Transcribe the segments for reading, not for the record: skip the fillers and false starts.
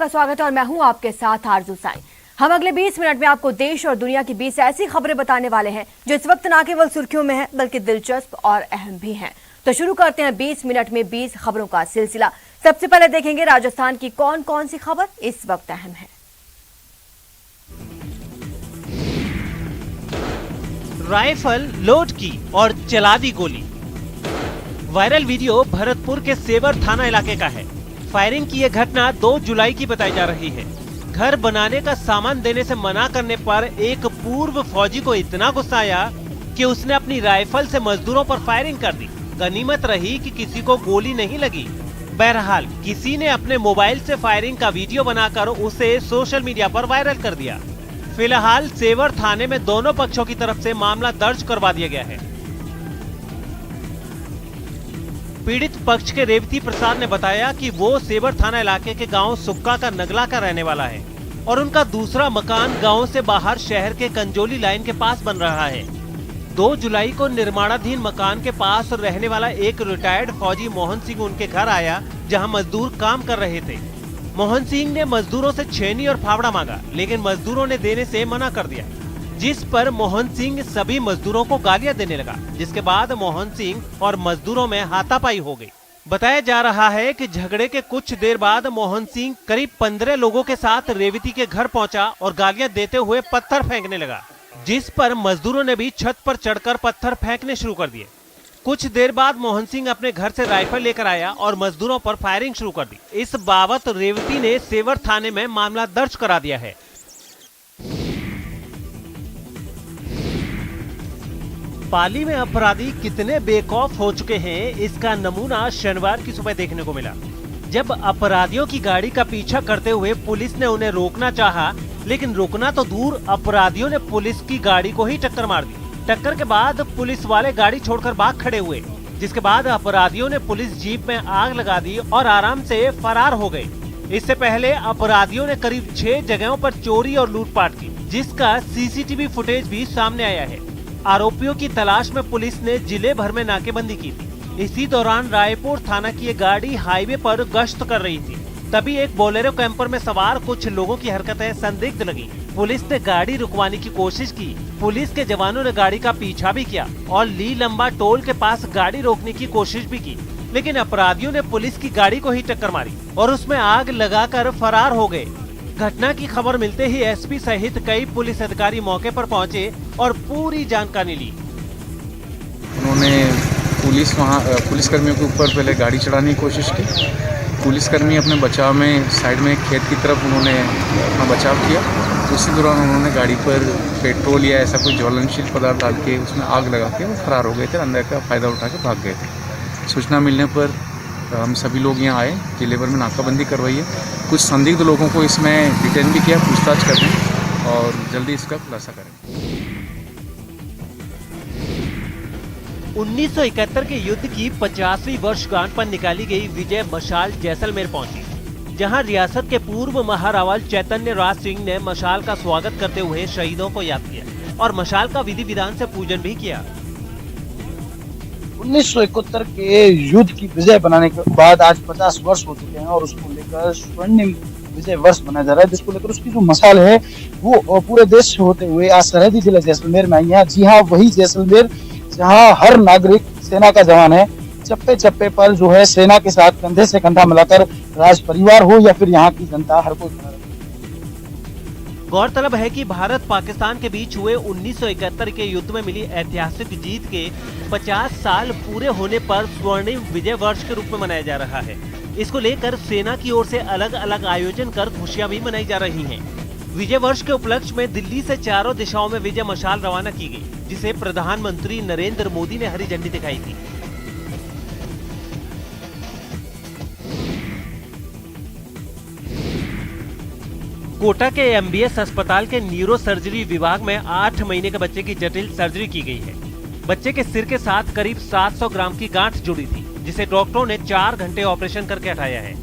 आपका स्वागत है और मैं हूं आपके साथ आरजू साई। हम अगले 20 मिनट में आपको देश और दुनिया की 20 ऐसी खबरें बताने वाले हैं जो इस वक्त न केवल सुर्खियों में है बल्कि दिलचस्प और अहम भी हैं। तो शुरू करते हैं 20 मिनट में 20 खबरों का सिलसिला। सबसे पहले देखेंगे राजस्थान की कौन कौन सी खबर इस वक्त अहम है। राइफल लोड की और चला दी गोली। वायरल वीडियो भरतपुर के सेवर थाना इलाके का है। फायरिंग की यह घटना 2 जुलाई की बताई जा रही है। घर बनाने का सामान देने से मना करने पर एक पूर्व फौजी को इतना गुस्सा आया कि उसने अपनी राइफल से मजदूरों पर फायरिंग कर दी। गनीमत रही कि किसी को गोली नहीं लगी। बहरहाल किसी ने अपने मोबाइल से फायरिंग का वीडियो बनाकर उसे सोशल मीडिया पर वायरल कर दिया। फिलहाल सेवर थाने में दोनों पक्षों की तरफ से मामला दर्ज करवा दिया गया है। पीड़ित पक्ष के रेवती प्रसाद ने बताया कि वो सेवर थाना इलाके के गांव सुक्का का नगला का रहने वाला है और उनका दूसरा मकान गांव से बाहर शहर के कंजोली लाइन के पास बन रहा है। 2 जुलाई को निर्माणाधीन मकान के पास रहने वाला एक रिटायर्ड फौजी मोहन सिंह उनके घर आया, जहां मजदूर काम कर रहे थे। मोहन सिंह ने मजदूरों से छेनी और फावड़ा मांगा, लेकिन मजदूरों ने देने से मना कर दिया, जिस पर मोहन सिंह सभी मजदूरों को गालियां देने लगा, जिसके बाद मोहन सिंह और मजदूरों में हाथापाई हो गई। बताया जा रहा है कि झगड़े के कुछ देर बाद मोहन सिंह करीब 15 लोगों के साथ रेवती के घर पहुंचा और गालियां देते हुए पत्थर फेंकने लगा, जिस पर मजदूरों ने भी छत पर चढ़कर पत्थर फेंकने शुरू कर दिए। कुछ देर बाद मोहन सिंह अपने घर से राइफल लेकर आया और मजदूरों पर फायरिंग शुरू कर दी। इस बाबत रेवती ने सेवर थाने में मामला दर्ज करा दिया है। पाली में अपराधी कितने बेखौफ हो चुके हैं, इसका नमूना शनिवार की सुबह देखने को मिला, जब अपराधियों की गाड़ी का पीछा करते हुए पुलिस ने उन्हें रोकना चाहा, लेकिन रोकना तो दूर, अपराधियों ने पुलिस की गाड़ी को ही टक्कर मार दी। टक्कर के बाद पुलिस वाले गाड़ी छोड़कर भाग खड़े हुए, जिसके बाद अपराधियों ने पुलिस जीप में आग लगा दी और आराम से फरार हो गए। इससे पहले अपराधियों ने करीब 6 जगहों पर चोरी और लूटपाट की, जिसका सीसीटीवी फुटेज भी सामने आया है। आरोपियों की तलाश में पुलिस ने जिले भर में नाकेबंदी की थी। इसी दौरान रायपुर थाना की ये गाड़ी हाईवे पर गश्त कर रही थी, तभी एक बोलेरो कैंपर में सवार कुछ लोगों की हरकतें संदिग्ध लगी। पुलिस ने गाड़ी रुकवाने की कोशिश की। पुलिस के जवानों ने गाड़ी का पीछा भी किया और ली लंबा टोल के पास गाड़ी रोकने की कोशिश भी की, लेकिन अपराधियों ने पुलिस की गाड़ी को ही टक्कर मारी और उसमें आग लगाकर फरार हो गए। घटना की खबर मिलते ही एसपी सहित कई पुलिस अधिकारी मौके पर पहुंचे और पूरी जानकारी ली। उन्होंने पुलिसकर्मियों के ऊपर पहले गाड़ी चढ़ाने की कोशिश की। पुलिसकर्मी अपने बचाव में साइड में खेत की तरफ उन्होंने अपना बचाव किया। उसी दौरान उन्होंने गाड़ी पर पेट्रोल या ऐसा कोई ज्वलनशील पदार्थ डाल के उसमें आग लगा के वो फरार हो गए थे। अंदर का फ़ायदा उठा के भाग गए थे। सूचना मिलने पर हम सभी लोग यहाँ आए, जिले भर में नाकाबंदी करवाई है। कुछ संदिग्ध लोगों को इसमें डिटेन भी किया, पूछताछ कर रहे हैं और जल्दी इसका खुलासा करेंगे। 1971 के युद्ध की 50वीं वर्षगांठ पर निकाली गई विजय मशाल जैसलमेर पहुंची, जहां रियासत के पूर्व महारावल चैतन्य राज सिंह ने मशाल का स्वागत करते हुए शहीदों को याद किया और मशाल का विधि विधान से पूजन भी किया। 1971 के युद्ध की विजय बनाने के बाद आज 50 वर्ष हो चुके हैं और उसको लेकर स्वर्णिम विजय वर्ष मनाया जा रहा है, जिसको लेकर उसकी जो मशाल है वो पूरे देश से होते हुए आज सरहदी जिला जैसलमेर में आई है। जी हाँ, वही जैसलमेर जहाँ हर नागरिक सेना का जवान है। चप्पे चप्पे पर जो है सेना के साथ कंधे से कंधा मिलाकर राज परिवार हो या फिर यहाँ की जनता, हर कोई खड़ा है। गौरतलब है कि भारत पाकिस्तान के बीच हुए 1971 के युद्ध में मिली ऐतिहासिक जीत के 50 साल पूरे होने पर स्वर्णिम विजय वर्ष के रूप में मनाया जा रहा है। इसको लेकर सेना की ओर से अलग अलग आयोजन कर खुशियां भी मनाई जा रही हैं। विजय वर्ष के उपलक्ष्य में दिल्ली से चारों दिशाओं में विजय मशाल रवाना की गई, जिसे प्रधानमंत्री नरेंद्र मोदी ने हरी झंडी दिखाई थी। कोटा के एमबीएस अस्पताल के न्यूरो सर्जरी विभाग में 8 महीने के बच्चे की जटिल सर्जरी की गई है। बच्चे के सिर के साथ करीब 700 ग्राम की गांठ जुड़ी थी, जिसे डॉक्टरों ने 4 घंटे ऑपरेशन करके हटाया है।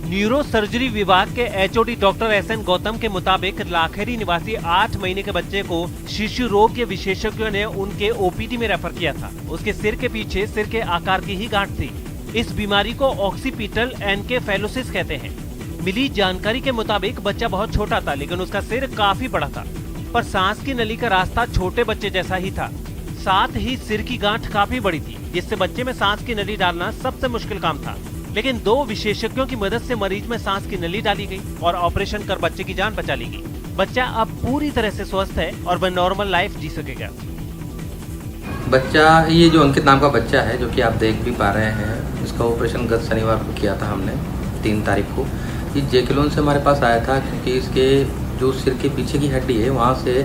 न्यूरो सर्जरी विभाग के एचओडी डॉक्टर एसएन गौतम के मुताबिक लाखेरी निवासी 8 महीने के बच्चे को शिशु रोग के विशेषज्ञों ने उनके ओपीडी में रेफर किया था। उसके सिर के पीछे सिर के आकार की ही गांठ थी। इस बीमारी को ऑक्सीपिटल एनकेफेलोसिस कहते हैं। मिली जानकारी के मुताबिक बच्चा बहुत छोटा था, लेकिन उसका सिर काफी बड़ा था, पर सांस की नली का रास्ता छोटे बच्चे जैसा ही था। साथ ही सिर की गांठ काफी बड़ी थी, जिससे बच्चे में सांस की नली डालना सबसे मुश्किल काम था। लेकिन 2 विशेषज्ञों की मदद से मरीज में सांस की नली डाली गई और ऑपरेशन कर बच्चे की जान बचा ली गई। बच्चा अब पूरी तरह से स्वस्थ है और वह नॉर्मल लाइफ जी सकेगा। बच्चा, ये जो अंकित नाम का बच्चा है, जो कि आप देख भी पा रहे हैं, इसका ऑपरेशन गत शनिवार को किया था हमने, 3 तारीख को। ये जेकेलोन से हमारे पास आया था क्योंकि इसके जो सिर के पीछे की हड्डी है, वहाँ से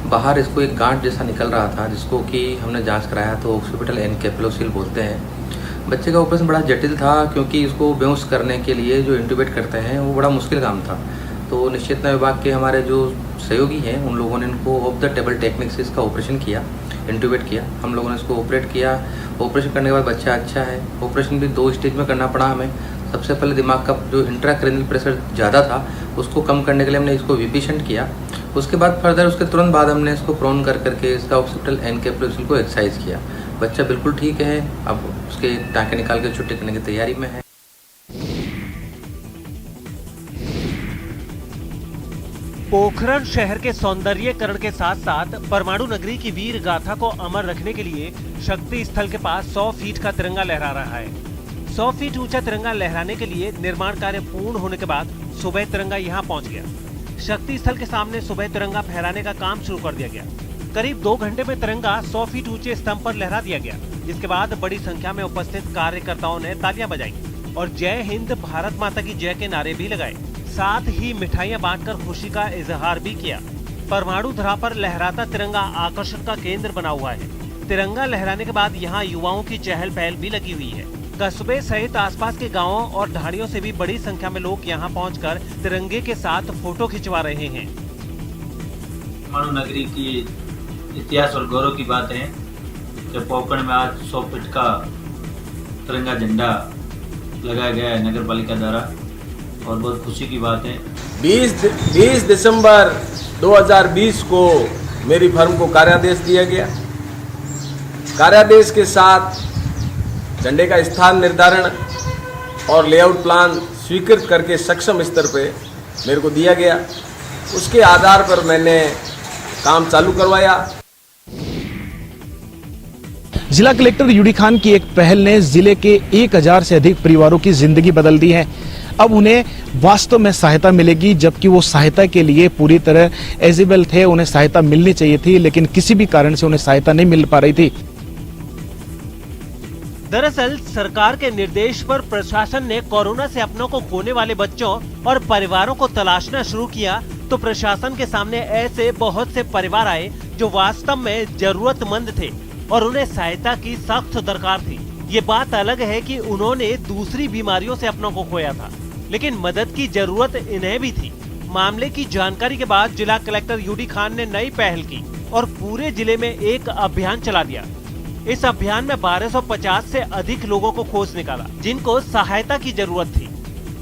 बाहर इसको एक गांठ जैसा निकल रहा था, जिसको कि हमने जांच कराया तो ऑक्सीपिटल एनकेफेलोसील बोलते हैं। बच्चे का ऑपरेशन बड़ा जटिल था क्योंकि इसको बेहोश करने के लिए जो इंट्यूबेट करते हैं वो बड़ा मुश्किल काम था। तो निश्चितना विभाग के हमारे जो सहयोगी हैं, उन लोगों ने इनको ऑफ द टेबल टेक्निक से इसका ऑपरेशन किया, इंट्यूबेट किया। हम लोगों ने इसको ऑपरेट किया। ऑपरेशन करने के बाद बच्चा अच्छा है। ऑपरेशन भी 2 स्टेज में करना पड़ा हमें। सबसे पहले दिमाग का जो इंट्राक्रैनियल प्रेशर ज़्यादा था, उसको कम करने के लिए हमने इसको वीपी शंट किया। उसके बाद फर्दर उसके तुरंत बाद हमने इसको प्रोन करके इसका ऑक्सीपिटल एनकेफेलोसील को एक्सरसाइज किया। बच्चा बिल्कुल ठीक है, अब उसके टाँके निकाल के छुट्टी करने की तैयारी में है। पोखरण शहर के सौंदर्यीकरण के साथ साथ परमाणु नगरी की वीर गाथा को अमर रखने के लिए शक्ति स्थल के पास 100 फीट का तिरंगा लहरा रहा है। 100 फीट ऊंचा तिरंगा लहराने के लिए निर्माण कार्य पूर्ण होने के बाद सुबह तिरंगा यहां पहुंच गया। शक्ति स्थल के सामने सुबह तिरंगा फहराने का काम शुरू कर दिया गया। करीब 2 घंटे में तिरंगा 100 फीट ऊंचे स्तंभ पर लहरा दिया गया, जिसके बाद बड़ी संख्या में उपस्थित कार्यकर्ताओं ने तालियां बजाई और जय हिंद, भारत माता की जय के नारे भी लगाए। साथ ही मिठाइयां बांटकर खुशी का इजहार भी किया। परमाणु धरा पर लहराता तिरंगा आकर्षण का केंद्र बना हुआ है। तिरंगा लहराने के बाद यहाँ युवाओं की चहल पहल भी लगी हुई है। कस्बे सहित आसपास के गांवों और ढाणियों से भी बड़ी संख्या में लोग यहाँ पहुंचकर तिरंगे के साथ फोटो खिंचवा रहे हैं। परमाणु नगरी की इतिहास और गौरव की बात है जब पोखरण में आज 100 फीट का तिरंगा झंडा लगाया गया है नगर पालिका द्वारा, और बहुत खुशी की बात है। 20 दिसंबर 2020 को मेरी फर्म को कार्यादेश दिया गया। कार्यादेश के साथ झंडे का स्थान निर्धारण और लेआउट प्लान स्वीकृत करके सक्षम स्तर पे मेरे को दिया गया। उसके आधार पर मैंने काम चालू करवाया। जिला कलेक्टर यूडी खान की एक पहल ने जिले के 1000 से अधिक परिवारों की जिंदगी बदल दी है। अब उन्हें वास्तव में सहायता मिलेगी, जबकि वो सहायता के लिए पूरी तरह एलिजिबल थे, उन्हें सहायता मिलनी चाहिए थी, लेकिन किसी भी कारण से उन्हें सहायता नहीं मिल पा रही थी। दरअसल सरकार के निर्देश पर प्रशासन ने कोरोना से अपनों को खोने वाले बच्चों और परिवारों को तलाशना शुरू किया, तो प्रशासन के सामने ऐसे बहुत से परिवार आए जो वास्तव में जरूरतमंद थे और उन्हें सहायता की सख्त दरकार थी। ये बात अलग है कि उन्होंने दूसरी बीमारियों से अपनों को खोया था, लेकिन मदद की जरूरत इन्हें भी थी। मामले की जानकारी के बाद जिला कलेक्टर यूडी खान ने नई पहल की और पूरे जिले में एक अभियान चला दिया। इस अभियान में 1250 से अधिक लोगों को खोज निकाला, जिनको सहायता की जरूरत थी।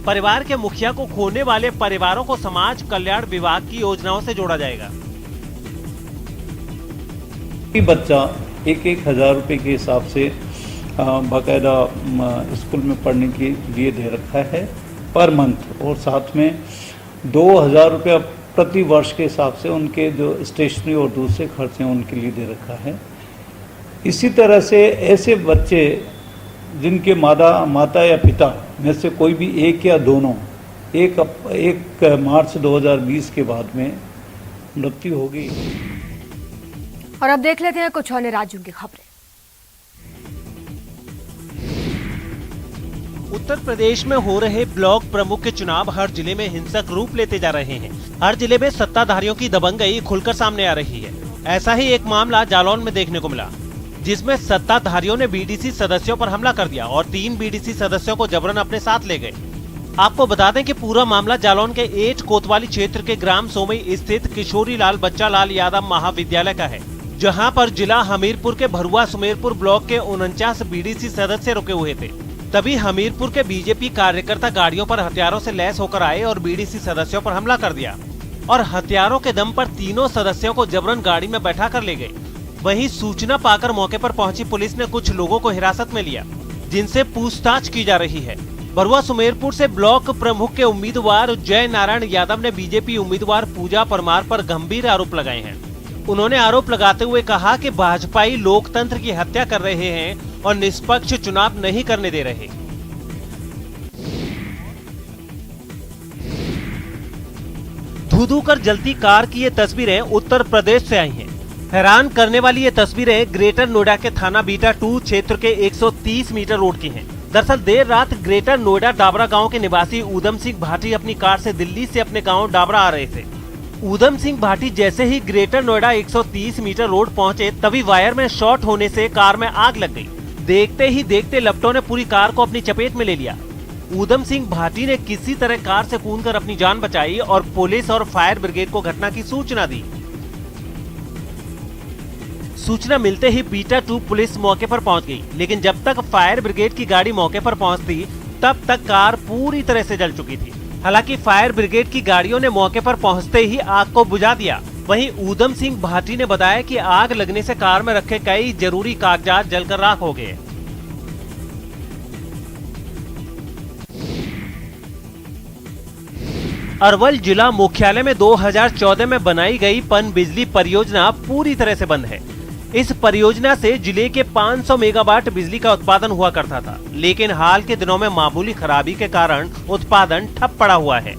परिवार के मुखिया को खोने वाले परिवारों को समाज कल्याण विभाग की योजनाओं से जोड़ा जाएगा। बच्चा 1,000 रुपए के हिसाब से बाकायदा स्कूल में पढ़ने के लिए दे रखा है पर मंथ, और साथ में 2,000 रुपया प्रति वर्ष के हिसाब से उनके जो स्टेशनरी और दूसरे खर्चे हैं उनके लिए दे रखा है। इसी तरह से ऐसे बच्चे जिनके माता या पिता में से कोई भी एक या दोनों 1 मार्च 2020 के बाद में मृत्यु होगी। और अब देख लेते हैं कुछ अन्य राज्यों की खबरें। उत्तर प्रदेश में हो रहे ब्लॉक प्रमुख के चुनाव हर जिले में हिंसक रूप लेते जा रहे हैं। हर जिले में सत्ताधारियों की दबंगई खुलकर सामने आ रही है। ऐसा ही एक मामला जालौन में देखने को मिला, जिसमें सत्ताधारियों ने बीडीसी सदस्यों पर हमला कर दिया और 3 बीडीसी सदस्यों को जबरन अपने साथ ले गए। आपको बता दें कि पूरा मामला जालौन के 8 कोतवाली क्षेत्र के ग्राम सोमई स्थित किशोरी लाल बच्चा लाल यादव महाविद्यालय का है, जहां पर जिला हमीरपुर के भरुआ सुमेरपुर ब्लॉक के 49 बीडीसी सदस्य रुके हुए थे। तभी हमीरपुर के बीजेपी कार्यकर्ता गाड़ियों पर हथियारों से लैस होकर आए और बीडीसी सदस्यों पर हमला कर दिया और हथियारों के दम पर तीनों सदस्यों को जबरन गाड़ी में बैठा कर ले गए। वहीं सूचना पाकर मौके पर पहुंची पुलिस ने कुछ लोगों को हिरासत में लिया, जिनसे पूछताछ की जा रही है। बरुआ सुमेरपुर से ब्लॉक प्रमुख के उम्मीदवार जय नारायण यादव ने बीजेपी उम्मीदवार पूजा परमार पर गंभीर आरोप लगाए हैं। उन्होंने आरोप लगाते हुए कहा कि भाजपाई लोकतंत्र की हत्या कर रहे हैं और निष्पक्ष चुनाव नहीं करने दे रहे। धू-धू कर जलती कार की ये तस्वीरें उत्तर प्रदेश से आई हैं। हैरान करने वाली ये तस्वीरें ग्रेटर नोएडा के थाना बीटा 2 क्षेत्र के 130 मीटर रोड की हैं। दरअसल देर रात ग्रेटर नोएडा डाबरा गांव के निवासी ऊधम सिंह भाटी अपनी कार से दिल्ली से अपने गांव डाबरा आ रहे थे। ऊधम सिंह भाटी जैसे ही ग्रेटर नोएडा 130 मीटर रोड पहुंचे तभी वायर में शॉर्ट होने से कार में आग लग गई। देखते ही देखते लपटों ने पूरी कार को अपनी चपेट में ले लिया। ऊधम सिंह भाटी ने किसी तरह कार से कूदकर अपनी जान बचाई और पुलिस और फायर ब्रिगेड को घटना की सूचना दी। सूचना मिलते ही बीटा 2 पुलिस मौके पर पहुंच गई, लेकिन जब तक फायर ब्रिगेड की गाड़ी मौके पर पहुंचती तब तक कार पूरी तरह से जल चुकी थी। हालांकि फायर ब्रिगेड की गाड़ियों ने मौके पर पहुंचते ही आग को बुझा दिया। वहीं ऊधम सिंह भाटी ने बताया कि आग लगने से कार में रखे कई जरूरी कागजात जलकर राख हो गए। अरवल जिला मुख्यालय में 2014 में बनाई गई पनबिजली परियोजना पूरी तरह से बंद है। इस परियोजना से जिले के 500 मेगावाट बिजली का उत्पादन हुआ करता था, लेकिन हाल के दिनों में मामूली खराबी के कारण उत्पादन ठप पड़ा हुआ है।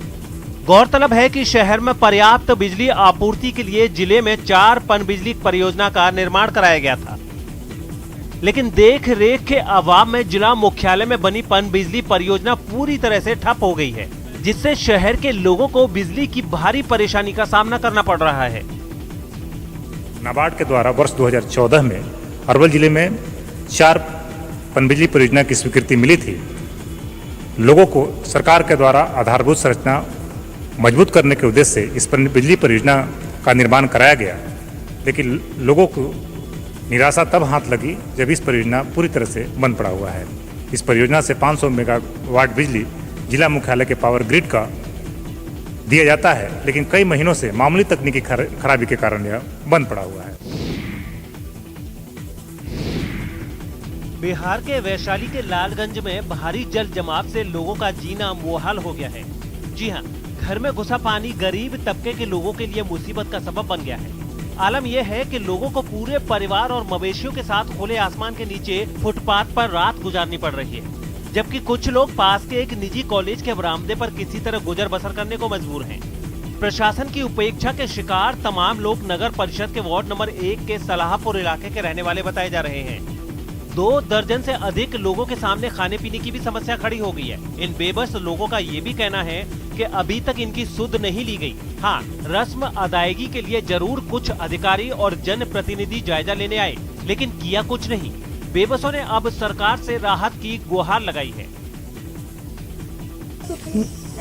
गौरतलब है कि शहर में पर्याप्त बिजली आपूर्ति के लिए जिले में 4 पनबिजली परियोजना का निर्माण कराया गया था, लेकिन देख रेख के अभाव में जिला मुख्यालय में बनी पनबिजली परियोजना पूरी तरह से ठप हो गई है, जिससे शहर के लोगों को बिजली की भारी परेशानी का सामना करना पड़ रहा है। नाबार्ड के द्वारा वर्ष 2014 में अरवल जिले में 4 पनबिजली परियोजना की स्वीकृति मिली थी। लोगों को सरकार के द्वारा आधारभूत संरचना मजबूत करने के उद्देश्य से इस बिजली परियोजना का निर्माण कराया गया, लेकिन लोगों को निराशा तब हाथ लगी जब इस परियोजना पूरी तरह से बंद पड़ा हुआ है। इस परियोजना से 500 मेगावाट बिजली जिला मुख्यालय के पावर ग्रिड का दिया जाता है, लेकिन कई महीनों से मामूली तकनीकी खराबी के कारण यह बंद पड़ा हुआ है। बिहार के वैशाली के लालगंज में भारी जल जमाव से लोगों का जीना मुहाल हो गया है। जी हां, घर में घुसा पानी गरीब तबके के लोगों के लिए मुसीबत का सबब बन गया है। आलम यह है कि लोगों को पूरे परिवार और मवेशियों के साथ खुले आसमान के नीचे फुटपाथ पर रात गुजारनी पड़ रही है, जबकि कुछ लोग पास के एक निजी कॉलेज के बरामदे पर किसी तरह गुजर बसर करने को मजबूर हैं। प्रशासन की उपेक्षा के शिकार तमाम लोग नगर परिषद के वार्ड नंबर 1 के सलाहपुर इलाके के रहने वाले बताए जा रहे हैं। 2 दर्जन से अधिक लोगों के सामने खाने पीने की भी समस्या खड़ी हो गई है। इन बेबस लोगों का ये भी कहना है कि अभी तक इनकी सुध नहीं ली गई। हाँ, रस्म अदायगी के लिए जरूर कुछ अधिकारी और जनप्रतिनिधि जायजा लेने आए, लेकिन किया कुछ नहीं। बेबसों ने अब सरकार से राहत की गुहार लगाई है।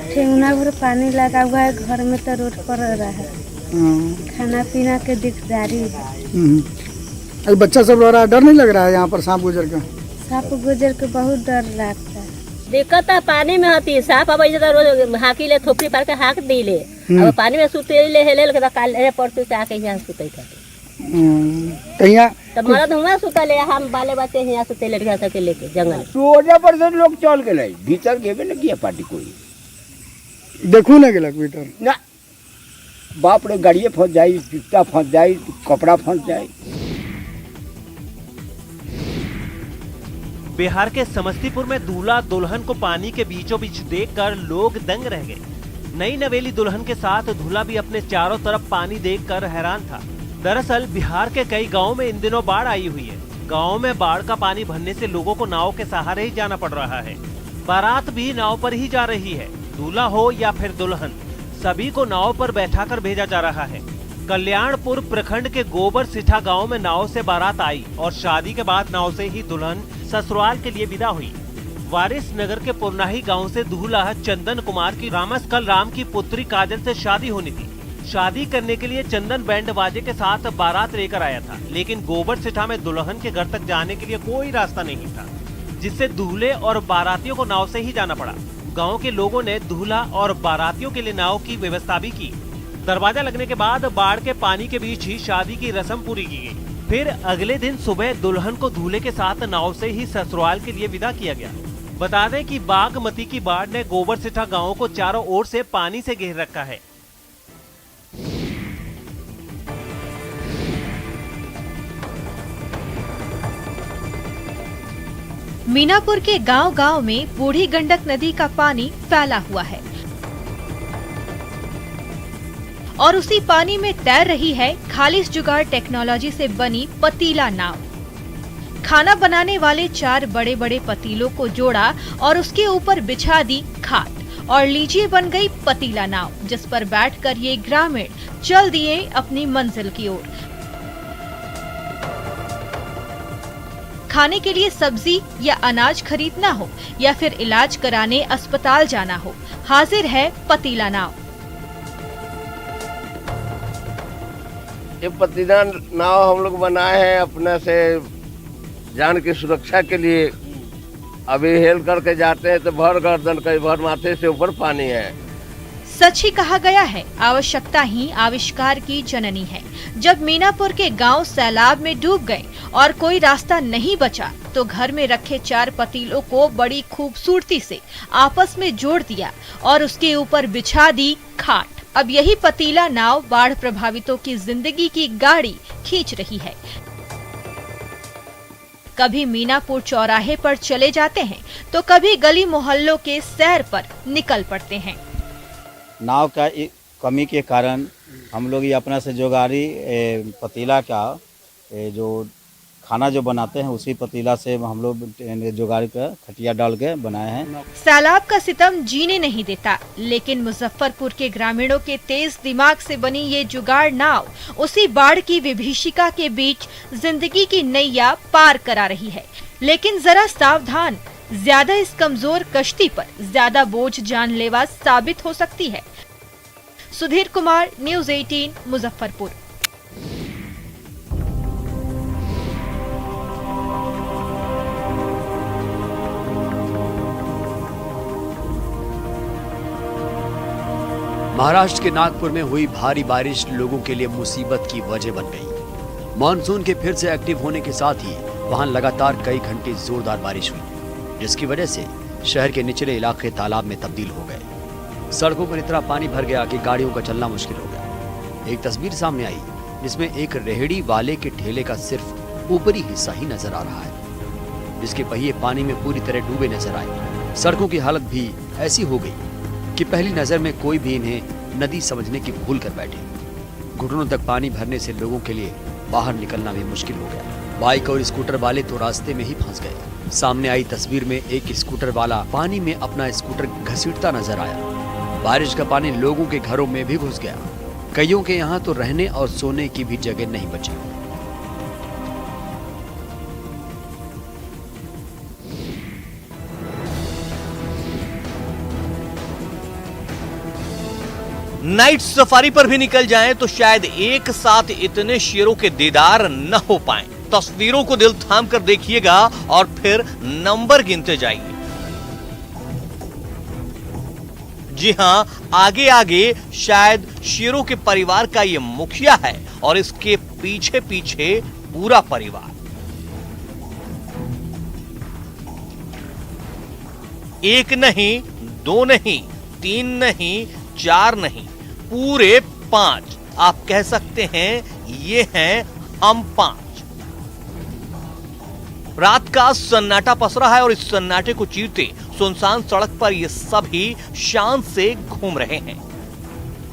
ठेंगना भर पानी लगा हुआ है, घर में तो रोड पर रहा है, खाना पीना के दिकदारी है। बच्चा सब रो रहा है, डर नहीं लग रहा है यहाँ पर सांप गुजर के? सांप गुजर के बहुत डर लगता है। दिक्कत है पानी में होती है, सांप अब ऐसे रोज हाकी ले थोपड़ी पार के हाक दी ले, अब पानी में सुते ले हेले के काल रे पड़ते से आके यहाँ सुते थे। कहिया तब मरद हुआ सुतले, हम बाले बाते यहाँ सुते लड़का सबके लेके जंगल। 14% लोग चल गए, भीतर गेबे न किया पार्टी कोई देखू न गेलक भीतर ना। बाप रे, गाड़िए फंस जाई, जूता फंस जाई, कपड़ा फंस जाई। बिहार के समस्तीपुर में दूल्हा दुल्हन को पानी के बीचों बीच देखकर लोग दंग रह गए। नई नवेली दुल्हन के साथ दूल्हा भी अपने चारों तरफ पानी देखकर हैरान था। दरअसल बिहार के कई गांवों में इन दिनों बाढ़ आई हुई है। गांव में बाढ़ का पानी भरने से लोगों को नाव के सहारे ही जाना पड़ रहा है। बारात भी नाव पर ही जा रही है। दूल्हा हो या फिर दुल्हन, सभी को नाव पर बैठाकर भेजा जा रहा है। कल्याणपुर प्रखंड के गोबर सिठा गांव में नाव से बारात आई और शादी के बाद नाव से ही दुल्हन ससुराल के लिए विदा हुई। वारिस नगर के पुरनाही गांव से दूल्हा चंदन कुमार की रामस्कल राम की पुत्री काजल से शादी होनी थी। शादी करने के लिए चंदन बैंड बाजे के साथ बारात लेकर आया था, लेकिन गोबर सिठा में दुल्हन के घर तक जाने के लिए कोई रास्ता नहीं था, जिससे दूल्हे और बारातियों को नाव से ही जाना पड़ा। गांव के लोगों ने दूल्हा और बारातियों के लिए नाव की व्यवस्था भी की। दरवाजा लगने के बाद बाढ़ के पानी के बीच ही शादी की रस्म पूरी की गई। फिर अगले दिन सुबह दुल्हन को दूल्हे के साथ नाव से ही ससुराल के लिए विदा किया गया। बता दें कि बागमती की बाढ़ ने गोबरसिठा गांव को चारों ओर से पानी से घेर रखा है। मीनापुर के गांव-गांव में बूढ़ी गंडक नदी का पानी फैला हुआ है और उसी पानी में तैर रही है खालिश जुगाड़ टेक्नोलॉजी से बनी पतीला नाव। खाना बनाने वाले 4 बड़े-बड़े पतीलों को जोड़ा और उसके ऊपर बिछा दी खाट और लीजिए बन गई पतीला नाव, जिस पर बैठकर ये ग्रामीण चल दिए अपनी मंजिल की ओर। खाने के लिए सब्जी या अनाज खरीदना हो या फिर इलाज कराने अस्पताल जाना हो, हाजिर है पतीला नाव। ये पतीला नाव हम लोग बनाए हैं अपने से जान की सुरक्षा के लिए। अभी हेल करके जाते हैं तो भर गर्दन कई भर माथे से ऊपर पानी है। सच ही कहा गया है, आवश्यकता ही आविष्कार की जननी है। जब मीनापुर के गांव सैलाब में डूब गए और कोई रास्ता नहीं बचा तो घर में रखे 4 पतीलों को बड़ी खूबसूरती से आपस में जोड़ दिया और उसके ऊपर बिछा दी खाट। अब यही पतीला नाव बाढ़ प्रभावितों की जिंदगी की गाड़ी खींच रही है। कभी मीनापुर चौराहे पर चले जाते हैं तो कभी गली मोहल्लों के सैर पर निकल पड़ते हैं। नाव का कमी के कारण हम लोग ये अपना से जोगाड़ी पतीला का जो खाना जो बनाते हैं उसी पतीला से हम लोग जोगाड़ी का खटिया डाल के बनाए हैं। सैलाब का सितम जीने नहीं देता, लेकिन मुजफ्फरपुर के ग्रामीणों के तेज दिमाग से बनी ये जुगाड़ नाव उसी बाढ़ की विभीषिका के बीच जिंदगी की नैया पार करा रही है। लेकिन जरा सावधान, ज्यादा इस कमजोर कश्ती पर ज्यादा बोझ जानलेवा साबित हो सकती है। सुधीर कुमार, न्यूज़ 18, मुजफ्फरपुर। महाराष्ट्र के नागपुर में हुई भारी बारिश लोगों के लिए मुसीबत की वजह बन गई। मानसून के फिर से एक्टिव होने के साथ ही वहां लगातार कई घंटे जोरदार बारिश हुई, जिसकी वजह से शहर के निचले इलाके तालाब में तब्दील हो गए। सड़कों पर इतना पानी भर गया कि गाड़ियों का चलना मुश्किल हो गया। एक तस्वीर सामने आई जिसमें एक रेहड़ी वाले के ठेले का सिर्फ ऊपरी हिस्सा ही नजर आ रहा है, जिसके पहिए पानी में पूरी तरह डूबे नजर आए। सड़कों की हालत भी ऐसी हो गई कि पहली नजर में कोई भी इन्हें नदी समझने की भूल कर बैठे। घुटनों तक पानी भरने से लोगों के लिए बाहर निकलना भी मुश्किल हो गया। बाइक और स्कूटर वाले तो रास्ते में ही फंस गए। सामने आई तस्वीर में एक स्कूटर वाला पानी में अपना स्कूटर घसीटता नजर आया। बारिश का पानी लोगों के घरों में भी घुस गया। कईयों के यहाँ तो रहने और सोने की भी जगह नहीं बची। नाइट सफारी पर भी निकल जाएं तो शायद एक साथ इतने शेरों के दीदार न हो पाएं। तस्वीरों को दिल थाम कर देखिएगा और फिर नंबर गिनते जाइए। जी हां, आगे आगे शायद शेरों के परिवार का ये मुखिया है और इसके पीछे पीछे पूरा परिवार। एक नहीं, दो नहीं, 3 नहीं, 4 नहीं, पूरे 5। आप कह सकते हैं ये हैं हम 5। रात का सन्नाटा पसरा है और इस सन्नाटे को चीरते सुनसान सड़क पर ये सभी शान से घूम रहे हैं।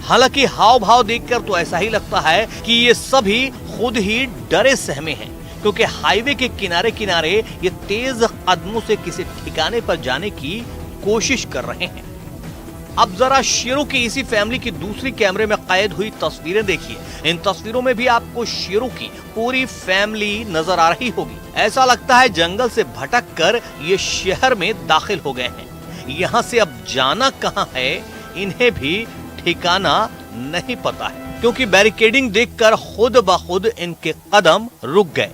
हालांकि हाव भाव देखकर तो ऐसा ही लगता है कि ये सभी खुद ही डरे सहमे हैं, क्योंकि हाईवे के किनारे किनारे ये तेज कदमों से किसी ठिकाने पर जाने की कोशिश कर रहे हैं। अब जरा शेरों की इसी फैमिली की दूसरी कैमरे में कैद हुई तस्वीरें देखिए। इन तस्वीरों में भी आपको शेरों की पूरी फैमिली नजर आ रही होगी। ऐसा लगता है जंगल से भटक कर ये शहर में दाखिल हो गए हैं। यहाँ से अब जाना कहाँ है इन्हें भी ठिकाना नहीं पता है, क्योंकि बैरिकेडिंग देखकर खुद ब खुद इनके कदम रुक गए।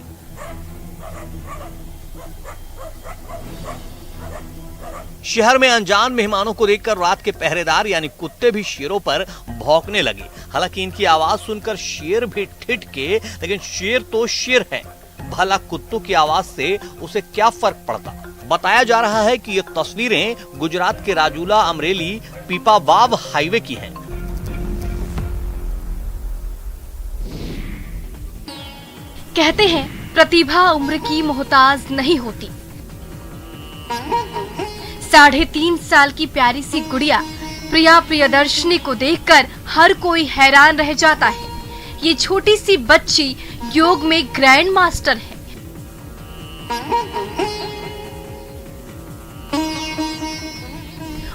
शहर में अनजान मेहमानों को देखकर रात के पहरेदार यानी कुत्ते भी शेरों पर भौंकने लगे। हालांकि इनकी आवाज सुनकर शेर भी ठिठके, लेकिन शेर तो शेर है, भला कुत्तों की आवाज से उसे क्या फर्क पड़ता। बताया जा रहा है कि ये तस्वीरें गुजरात के राजूला अमरेली पीपावाव हाईवे की हैं। कहते हैं प्रतिभा उम्र की मोहताज नहीं होती। 3.5 साल की प्यारी सी गुड़िया प्रिया प्रियदर्शनी को देखकर हर कोई हैरान रह जाता है। ये छोटी सी बच्ची योग में ग्रैंड मास्टर है।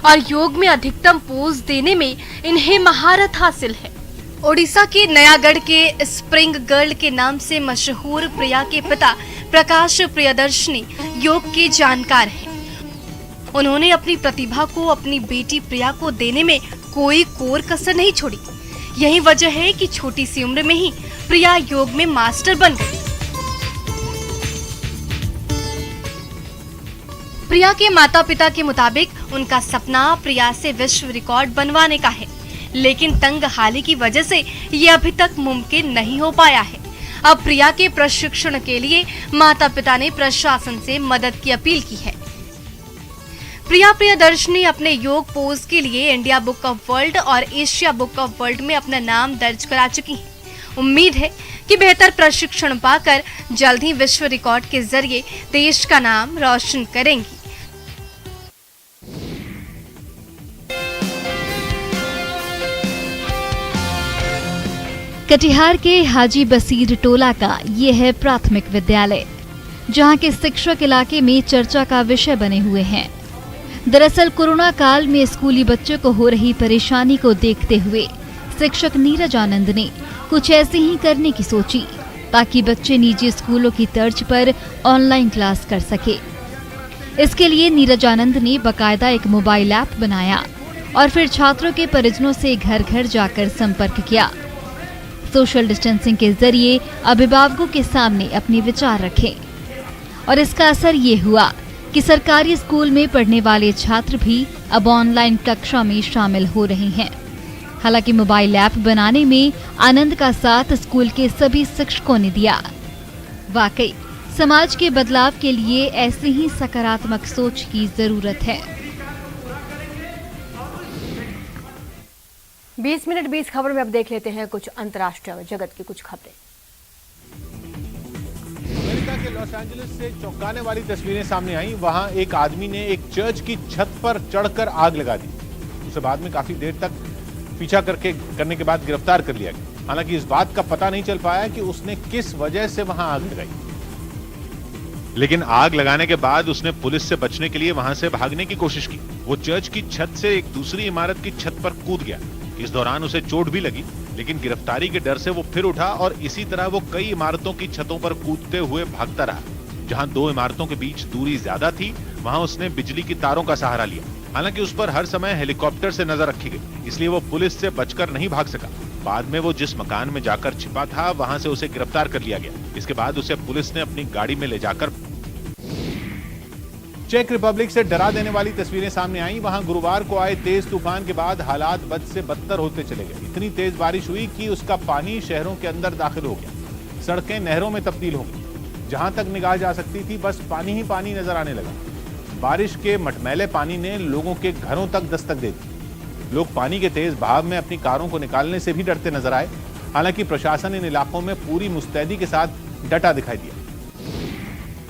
और योग में अधिकतम पोज देने में इन्हें महारत हासिल है। ओडिशा के नयागढ़ के स्प्रिंग गर्ल के नाम से मशहूर प्रिया के पिता प्रकाश प्रियदर्शनी योग के जानकार हैं। उन्होंने अपनी प्रतिभा को अपनी बेटी प्रिया को देने में कोई कोर कसर नहीं छोड़ी। यही वजह है कि छोटी सी उम्र में ही प्रिया योग में मास्टर बन गई। प्रिया के माता पिता के मुताबिक उनका सपना प्रिया से विश्व रिकॉर्ड बनवाने का है, लेकिन तंग हाली की वजह से ये अभी तक मुमकिन नहीं हो पाया है। अब प्रिया के प्रशिक्षण के लिए माता पिता ने प्रशासन से मदद की अपील की है। प्रिया प्रियदर्शनी अपने योग पोज के लिए इंडिया बुक ऑफ वर्ल्ड और एशिया बुक ऑफ वर्ल्ड में अपना नाम दर्ज करा चुकी हैं। उम्मीद है कि बेहतर प्रशिक्षण पाकर जल्द ही विश्व रिकॉर्ड के जरिए देश का नाम रोशन करेंगी। कटिहार के हाजी बसीर टोला का ये है प्राथमिक विद्यालय, जहां के शिक्षक इलाके में चर्चा का विषय बने हुए हैं। दरअसल कोरोना काल में स्कूली बच्चों को हो रही परेशानी को देखते हुए शिक्षक नीरज आनंद ने कुछ ऐसे ही करने की सोची, ताकि बच्चे निजी स्कूलों की तर्ज पर ऑनलाइन क्लास कर सके। इसके लिए नीरज आनंद ने बाकायदा एक मोबाइल ऐप बनाया और फिर छात्रों के परिजनों से घर घर जाकर संपर्क किया। सोशल डिस्टेंसिंग के जरिए अभिभावकों के सामने अपने विचार रखे और इसका असर ये हुआ कि सरकारी स्कूल में पढ़ने वाले छात्र भी अब ऑनलाइन कक्षा में शामिल हो रहे हैं। हालांकि मोबाइल ऐप बनाने में आनंद का साथ स्कूल के सभी शिक्षकों ने दिया। वाकई समाज के बदलाव के लिए ऐसे ही सकारात्मक सोच की जरूरत है। 20 मिनट 20 खबर में अब देख लेते हैं कुछ अंतर्राष्ट्रीय जगत की कुछ खबरें। अमेरिका के लॉस एंजलिस से चौंकाने वाली तस्वीरें सामने आई। वहां एक आदमी ने एक चर्च की छत पर चढ़कर आग लगा दी। उसे बाद में काफी देर तक पीछा करने के बाद गिरफ्तार कर लिया गया। हालांकि इस बात का पता नहीं चल पाया कि उसने किस वजह से वहां आग लगाई, लेकिन आग लगाने के बाद उसने पुलिस से बचने के लिए वहां से भागने की कोशिश की। वो चर्च की छत से एक दूसरी इमारत की छत पर कूद गया। इस दौरान उसे चोट भी लगी, लेकिन गिरफ्तारी के डर से वो फिर उठा और इसी तरह वो कई इमारतों की छतों पर कूदते हुए भागता रहा। जहां 2 इमारतों के बीच दूरी ज्यादा थी, वहां उसने बिजली की तारों का सहारा लिया। हालांकि उस पर हर समय हेलीकॉप्टर से नजर रखी गई, इसलिए वो पुलिस से बचकर नहीं भाग सका। बाद में वो जिस मकान में जाकर छिपा था, वहां से उसे गिरफ्तार कर लिया गया। इसके बाद उसे पुलिस ने अपनी गाड़ी में ले जाकर। चेक रिपब्लिक से डरा देने वाली तस्वीरें सामने आई। वहां गुरुवार को आए तेज तूफान के बाद हालात बद से बदतर होते चले गए। इतनी तेज बारिश हुई कि उसका पानी शहरों के अंदर दाखिल हो गया। सड़कें नहरों में तब्दील हो गई। जहां तक निगाह जा सकती थी, बस पानी ही पानी नजर आने लगा। बारिश के मटमैले पानी ने लोगों के घरों तक दस्तक दे दी। लोग पानी के तेज बहाव में अपनी कारों को निकालने से भी डरते नजर आए। हालांकि प्रशासन इन इलाकों में पूरी मुस्तैदी के साथ डटा दिखाई दिया।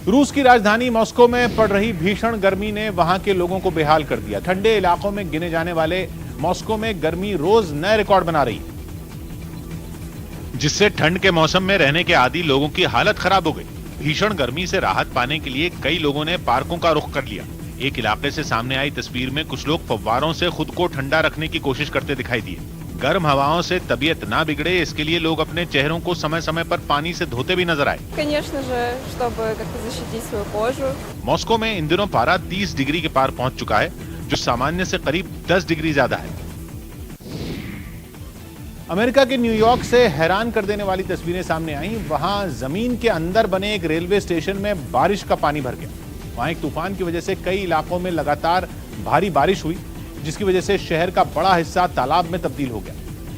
रूस की राजधानी मॉस्को में पड़ रही भीषण गर्मी ने वहां के लोगों को बेहाल कर दिया। ठंडे इलाकों में गिने जाने वाले मॉस्को में गर्मी रोज नए रिकॉर्ड बना रही है, जिससे ठंड के मौसम में रहने के आदी लोगों की हालत खराब हो गई। भीषण गर्मी से राहत पाने के लिए कई लोगों ने पार्कों का रुख कर लिया। एक इलाके से सामने आई तस्वीर में कुछ लोग फव्वारों से खुद को ठंडा रखने की कोशिश करते दिखाई दिए। गर्म हवाओं से तबीयत ना बिगड़े, इसके लिए लोग अपने चेहरों को समय समय पर पानी से धोते भी नजर आए। मॉस्को में इन दिनों पारा 30 डिग्री के पार पहुंच चुका है, जो सामान्य से करीब 10 डिग्री ज्यादा है। अमेरिका के न्यूयॉर्क से हैरान कर देने वाली तस्वीरें सामने आई। वहां जमीन के अंदर बने एक रेलवे स्टेशन में बारिश का पानी भर गया। वहां एक तूफान की वजह से कई इलाकों में लगातार भारी बारिश हुई, जिसकी वजह से शहर का बड़ा हिस्सा तालाब में तब्दील हो गया।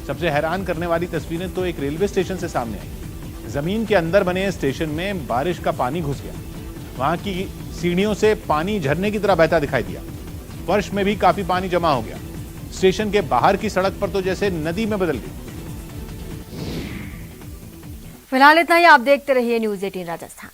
सबसे हैरान करने वाली तस्वीरें तो एक रेलवे स्टेशन से सामने आई। जमीन के अंदर बने स्टेशन में बारिश का पानी घुस गया। वहां की सीढ़ियों से पानी झरने की तरह बहता दिखाई दिया। फर्श में भी काफी पानी जमा हो गया। स्टेशन के बाहर की सड़क पर तो जैसे नदी में बदल गई। फिलहाल इतना ही। आप देखते रहिए न्यूज़ 18 राजस्थान।